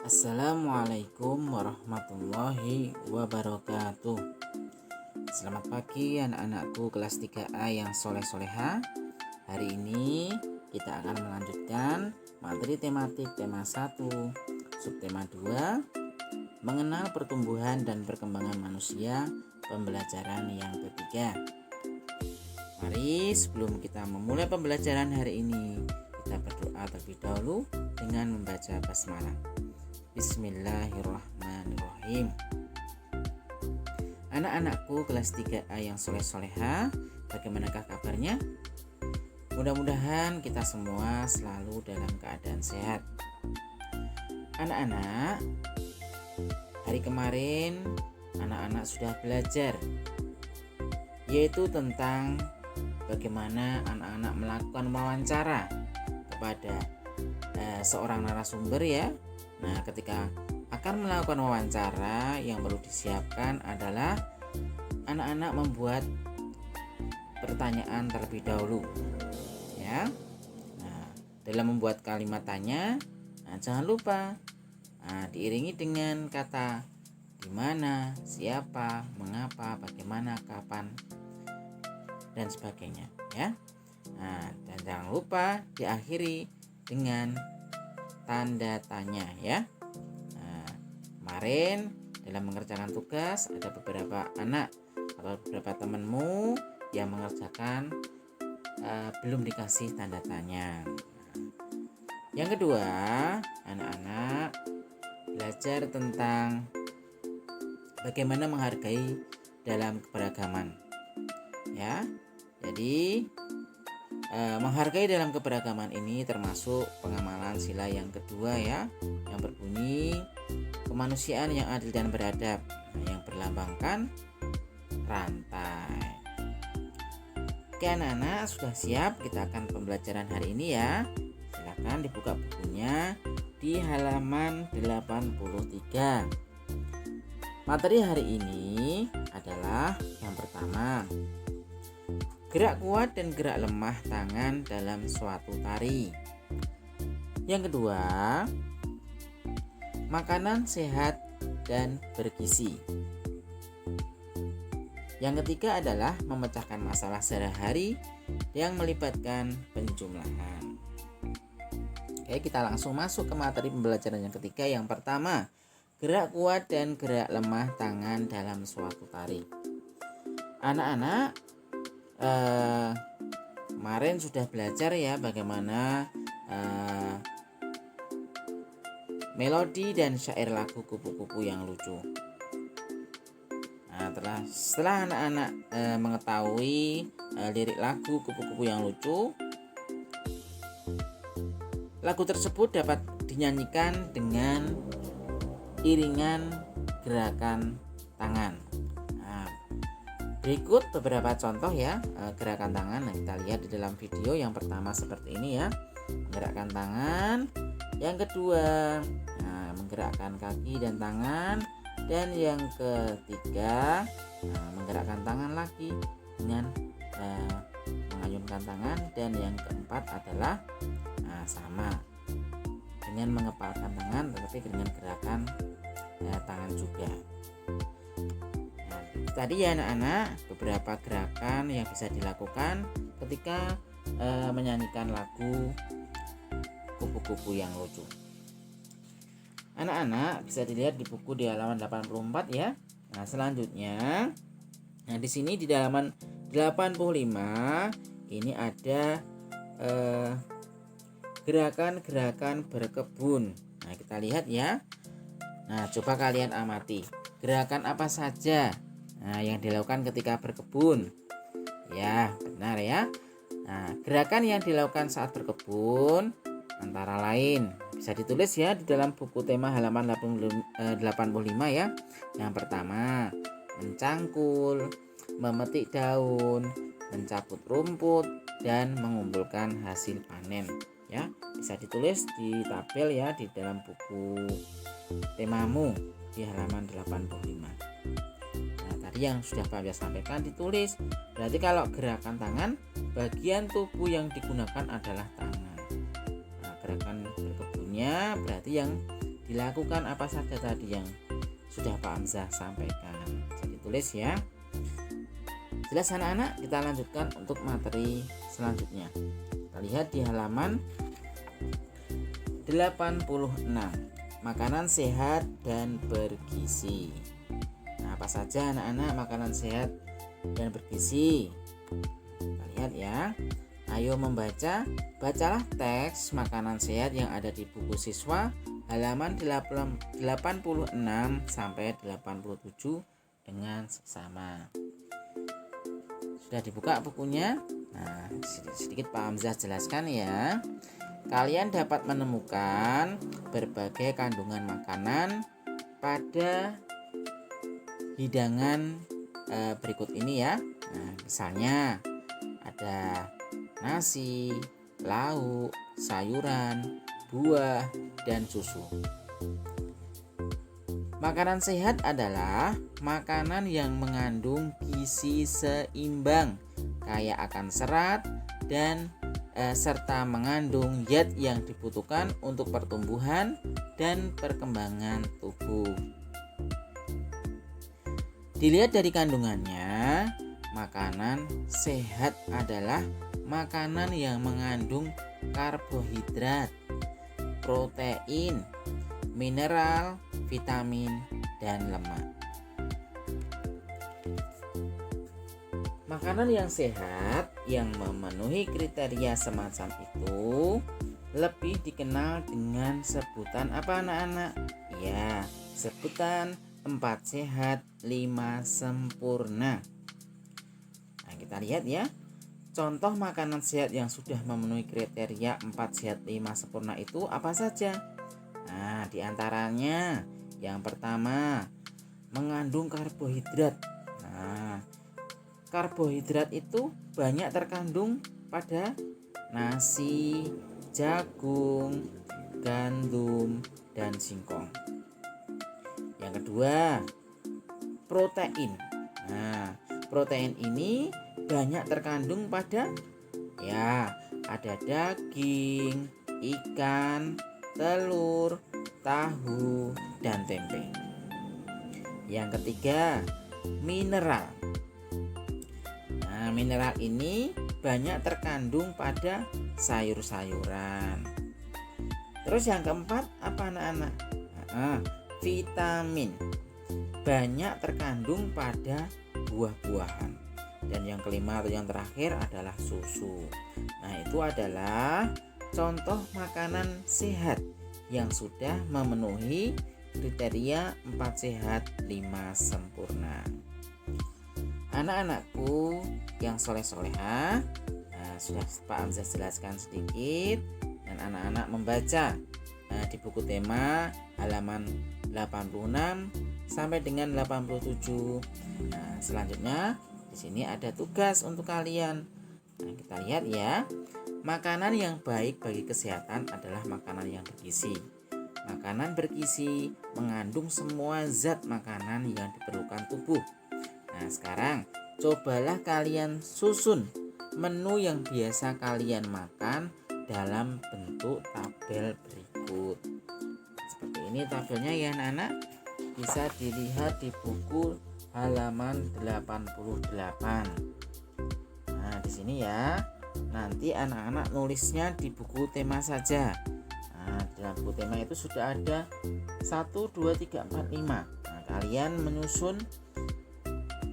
Assalamualaikum warahmatullahi wabarakatuh. Selamat pagi anak-anakku kelas 3A yang soleh-soleha. Hari ini kita akan melanjutkan materi tematik tema 1, subtema 2, mengenal pertumbuhan dan perkembangan manusia, pembelajaran yang ketiga. Mari sebelum kita memulai pembelajaran hari ini, kita berdoa terlebih dahulu dengan membaca basmalah. Bismillahirrahmanirrahim. Anak-anakku kelas 3A yang soleh-soleha, bagaimanakah kabarnya? Mudah-mudahan kita semua selalu dalam keadaan sehat. Anak-anak, hari kemarin anak-anak sudah belajar, yaitu tentang bagaimana anak-anak melakukan wawancara kepada seorang narasumber ya. Nah, ketika akan melakukan wawancara, yang perlu disiapkan adalah anak-anak membuat pertanyaan terlebih dahulu ya. Nah, dalam membuat kalimat tanya, jangan lupa diiringi dengan kata di mana, siapa, mengapa, bagaimana, kapan, dan sebagainya ya. Dan jangan lupa diakhiri dengan tanda tanya ya. Kemarin dalam mengerjakan tugas ada beberapa anak atau beberapa temanmu yang mengerjakan belum dikasih tanda tanya. Yang kedua, anak-anak belajar tentang bagaimana menghargai dalam keberagaman ya. Jadi menghargai dalam keberagaman ini termasuk pengamalan sila yang kedua ya, yang berbunyi kemanusiaan yang adil dan beradab, yang berlambangkan rantai. Oke anak-anak, sudah siap? Kita akan pembelajaran hari ini ya. Silakan dibuka bukunya di halaman 83. Materi hari ini adalah yang pertama, gerak kuat dan gerak lemah tangan dalam suatu tari. Yang kedua, makanan sehat dan bergizi. Yang ketiga adalah memecahkan masalah sehari-hari yang melibatkan penjumlahan. Oke, kita langsung masuk ke materi pembelajaran yang ketiga. Yang pertama, gerak kuat dan gerak lemah tangan dalam suatu tari. Anak-anak, kemarin sudah belajar ya bagaimana melodi dan syair lagu kupu-kupu yang lucu. Setelah anak-anak mengetahui lirik lagu kupu-kupu yang lucu, lagu tersebut dapat dinyanyikan dengan iringan gerakan tangan. Berikut beberapa contoh ya gerakan tangan. Nah, kita lihat di dalam video. Yang pertama seperti ini ya, menggerakkan tangan. Yang kedua, menggerakkan kaki dan tangan. Dan yang ketiga, menggerakkan tangan lagi dengan mengayunkan tangan. Dan yang keempat adalah sama dengan mengepalkan tangan, tetapi dengan gerakan tangan juga. Tadi ya anak-anak, beberapa gerakan yang bisa dilakukan ketika menyanyikan lagu kupu-kupu yang lucu. Anak-anak bisa dilihat di buku di halaman 84 ya. Nah, selanjutnya, di sini di halaman 85 ini ada gerakan-gerakan berkebun. Nah, kita lihat ya. Nah, coba kalian amati. Gerakan apa saja yang dilakukan ketika berkebun? Ya, benar ya. Nah, gerakan yang dilakukan saat berkebun antara lain bisa ditulis ya di dalam buku tema halaman 85 ya. Yang pertama, mencangkul, memetik daun, mencabut rumput, dan mengumpulkan hasil panen ya. Bisa ditulis di tabel ya di dalam buku temamu di halaman 85. Yang sudah Pak sampaikan ditulis. Berarti kalau gerakan tangan, bagian tubuh yang digunakan adalah tangan. Gerakan berkebunnya berarti yang dilakukan apa saja tadi yang sudah Pak Hamzah sampaikan. Jadi tulis ya. Jelas anak-anak, kita lanjutkan untuk materi selanjutnya. Kita lihat di halaman 86. Makanan sehat dan bergizi. Nah, apa saja anak-anak makanan sehat dan bergizi? Kita lihat ya. Ayo membaca. Bacalah teks makanan sehat yang ada di buku siswa halaman 86 sampai 87 dengan seksama. Sudah dibuka bukunya? Nah, sedikit Pak Hamzah jelaskan ya. Kalian dapat menemukan berbagai kandungan makanan pada hidangan berikut ini ya. Nah, misalnya ada nasi, lauk, sayuran, buah, dan susu. Makanan sehat adalah makanan yang mengandung gizi seimbang, kaya akan serat dan serta mengandung zat yang dibutuhkan untuk pertumbuhan dan perkembangan tubuh. Dilihat dari kandungannya, makanan sehat adalah makanan yang mengandung karbohidrat, protein, mineral, vitamin, dan lemak. Makanan yang sehat yang memenuhi kriteria semacam itu lebih dikenal dengan sebutan apa anak-anak? Ya, sebutan 4 sehat 5 sempurna. Nah, kita lihat ya. Contoh makanan sehat yang sudah memenuhi kriteria 4 sehat 5 sempurna itu apa saja? Nah, diantaranya yang pertama, mengandung karbohidrat. Nah, karbohidrat itu banyak terkandung pada nasi, jagung, gandum, dan singkong. Yang kedua, protein. Nah, protein ini banyak terkandung pada ada daging, ikan, telur, tahu, dan tempe. Yang ketiga, mineral. Nah, mineral ini banyak terkandung pada sayur-sayuran. Terus yang keempat apa anak-anak? Vitamin. Banyak terkandung pada buah-buahan. Dan yang kelima atau yang terakhir adalah susu. Nah, itu adalah contoh makanan sehat yang sudah memenuhi kriteria 4 sehat 5 sempurna. Anak-anakku yang soleh-solehah, sudah Pak Hamzah jelaskan sedikit, dan anak-anak membaca di buku tema halaman 86 sampai dengan 87. Nah, selanjutnya di sini ada tugas untuk kalian. Nah, kita lihat ya. Makanan yang baik bagi kesehatan adalah makanan yang bergizi. Makanan bergizi mengandung semua zat makanan yang diperlukan tubuh. Nah, sekarang cobalah kalian susun menu yang biasa kalian makan dalam bentuk tabel berikut. Seperti ini tabelnya ya anak-anak. Bisa dilihat di buku halaman 88. Nah, di sini ya. Nanti anak-anak nulisnya di buku tema saja. Nah, dalam buku tema itu sudah ada 1, 2, 3, 4, 5. Nah, kalian menyusun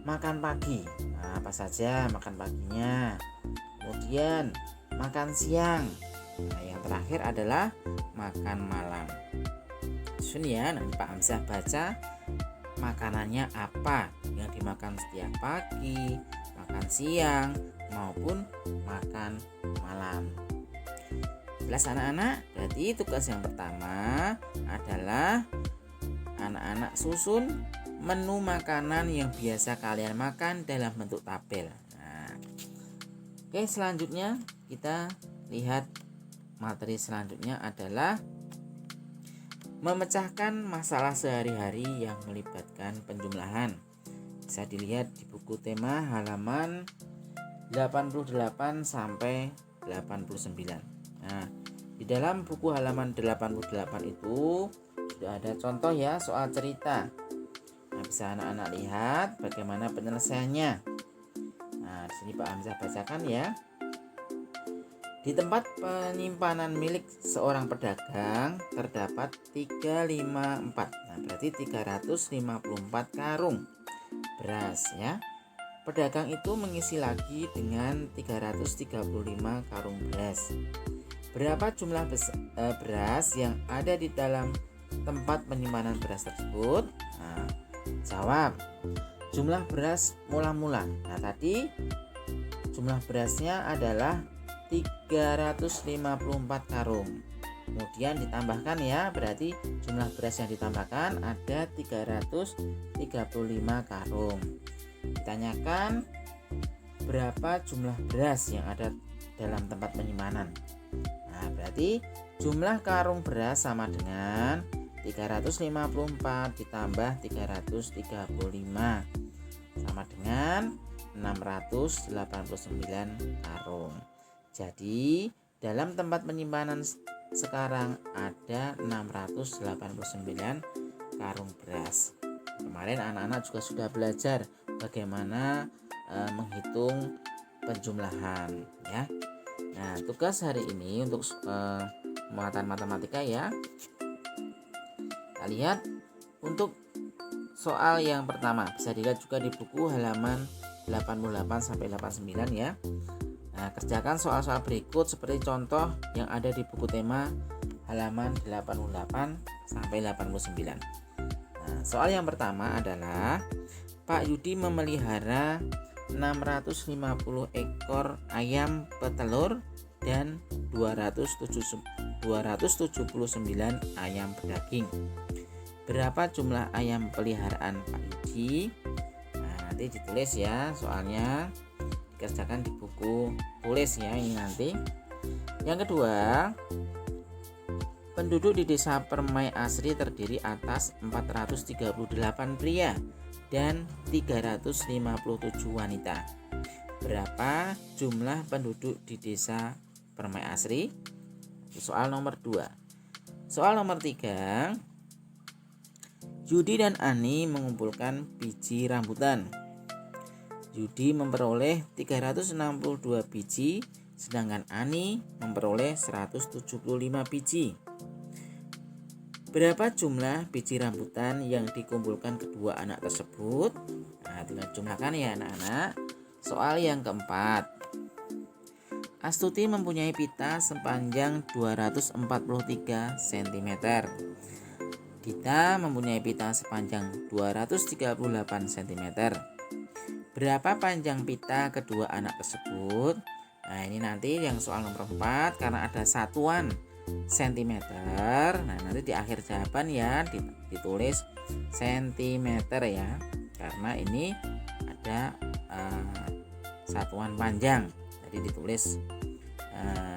makan pagi. Nah, apa saja makan paginya. Kemudian makan siang. Nah, yang terakhir adalah makan malam. Susun ya, nanti Pak Hamzah baca makanannya apa yang dimakan setiap pagi, makan siang, maupun makan malam. Jelas anak-anak? Berarti tugas yang pertama adalah anak-anak susun menu makanan yang biasa kalian makan dalam bentuk tabel. Nah, oke, selanjutnya kita lihat materi selanjutnya adalah memecahkan masalah sehari-hari yang melibatkan penjumlahan. Bisa dilihat di buku tema halaman 88 sampai 89. Nah, di dalam buku halaman 88 itu sudah ada contoh ya soal cerita. Nah, bisa anak-anak lihat bagaimana penyelesaiannya. Nah, di sini Pak Hamzah bacakan ya. Di tempat penyimpanan milik seorang pedagang terdapat 354. Nah, berarti 354 karung beras ya. Pedagang itu mengisi lagi dengan 335 karung beras. Berapa jumlah beras yang ada di dalam tempat penyimpanan beras tersebut? Nah, jawab. Jumlah beras mula-mula. Nah, tadi jumlah berasnya adalah 354 karung. Kemudian ditambahkan ya, berarti jumlah beras yang ditambahkan ada 335 karung. Ditanyakan berapa jumlah beras yang ada dalam tempat penyimpanan. Nah, berarti jumlah karung beras sama dengan 354 ditambah 335 sama dengan 689 karung. Jadi dalam tempat penyimpanan sekarang ada 689 karung beras. Kemarin anak-anak juga sudah belajar bagaimana menghitung penjumlahan ya. Nah, tugas hari ini untuk muatan matematika ya. Kita lihat untuk soal yang pertama, bisa dilihat juga di buku halaman 88 sampai 89 ya. Nah, kerjakan soal-soal berikut seperti contoh yang ada di buku tema halaman 88 sampai 89. Nah, soal yang pertama adalah Pak Yudi memelihara 650 ekor ayam petelur dan 279 ayam pedaging. Berapa jumlah ayam peliharaan Pak Yudi? Nah, nanti ditulis ya soalnya, dikerjakan di buku tulis ya ini nanti. Yang kedua, penduduk di desa Permai Asri terdiri atas 438 pria dan 357 wanita. Berapa jumlah penduduk di desa Permai Asri? Soal nomor 2. Soal nomor 3, Yudi dan Ani mengumpulkan biji rambutan. Yudi memperoleh 362 biji, sedangkan Ani memperoleh 175 biji. Berapa jumlah biji rambutan yang dikumpulkan kedua anak tersebut? Nah, tinggal jumlahkan ya anak-anak. Soal yang keempat, Astuti mempunyai pita sepanjang 243 cm. Dita mempunyai pita sepanjang 238 cm. Berapa panjang pita kedua anak tersebut? Nah, ini nanti yang soal nomor 4 karena ada satuan sentimeter. Nah, nanti di akhir jawaban ya ditulis sentimeter ya, karena ini ada satuan panjang, jadi ditulis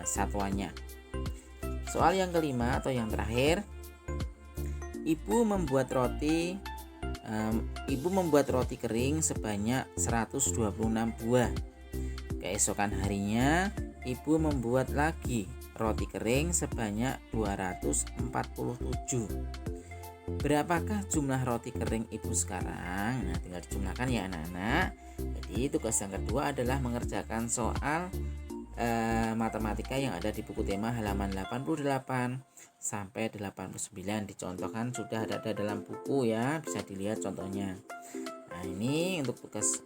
satuannya. Soal yang kelima atau yang terakhir, Ibu membuat roti kering sebanyak 126 buah. Keesokan harinya, ibu membuat lagi roti kering sebanyak 247. Berapakah jumlah roti kering ibu sekarang? Nah, tinggal dijumlahkan ya anak-anak. Jadi tugas yang kedua adalah mengerjakan soal matematika yang ada di buku tema halaman 88 sampai 89. Dicontohkan sudah ada dalam buku ya, bisa dilihat contohnya. Nah, ini untuk tugas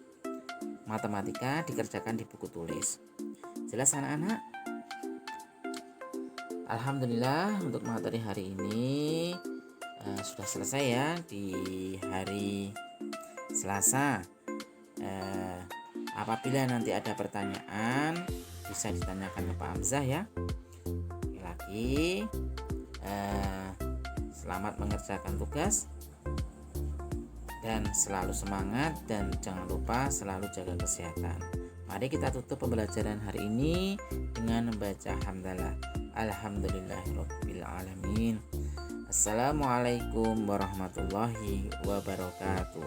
matematika dikerjakan di buku tulis. Jelas anak-anak? Alhamdulillah untuk materi hari ini sudah selesai ya di hari Selasa. Apabila nanti ada pertanyaan bisa ditanyakan ke Pak Hamzah ya. Sekali lagi selamat mengerjakan tugas dan selalu semangat, dan jangan lupa selalu jaga kesehatan. Mari kita tutup pembelajaran hari ini dengan membaca hamdalah. Alhamdulillahirabbil alamin. Assalamualaikum warahmatullahi wabarakatuh.